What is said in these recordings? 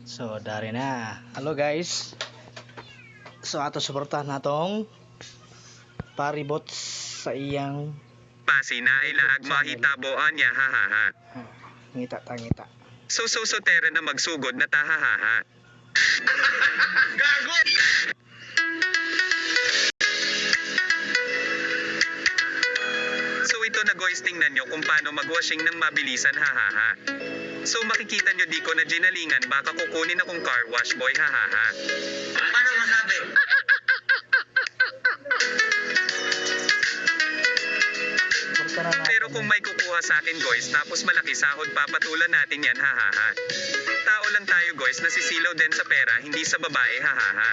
So, dari na. Hello guys. So, ato suportahan natong paribot sa iyang Pasi na ilaag mahitaboan niya hahaha. ngita ta ngita. So tere na magsugod na tahahaha. Gago! So ito na guys, tingnan nyo kung paano magwashing ng mabilisan hahaha. So makikita nyo di ko na ginalingan, baka kukunin akong car wash boy hahaha. Paano masabi? Pero kung may kukuha sa akin guys tapos malaki sahod, papatulan natin yan hahaha. Tao lang tayo guys, nasisilaw din sa pera, hindi sa babae hahaha.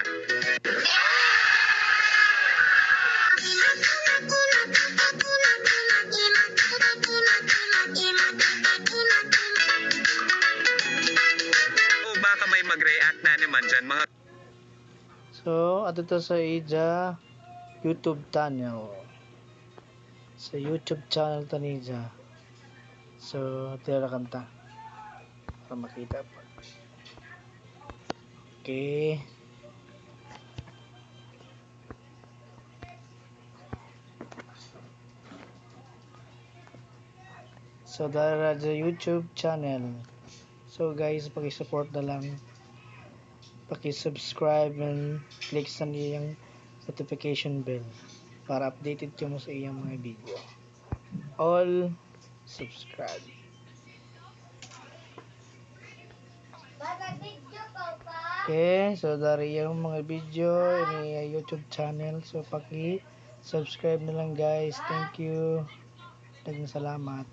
O baka may mag-react na naman dyan mga. So, ato to sa ija YouTube channel. Sa YouTube channel to ni Ija. So, tira kanta. Para makita pa. Okay. So, dara sa YouTube channel. So, guys, paki-support na lang. Paki-subscribe and click sa niyang notification bell para updated kayo mo sa iyang mga video. All subscribe. Okay, so dari yung mga video ini YouTube channel. So paki-subscribe na lang guys. Thank you. Daghang salamat.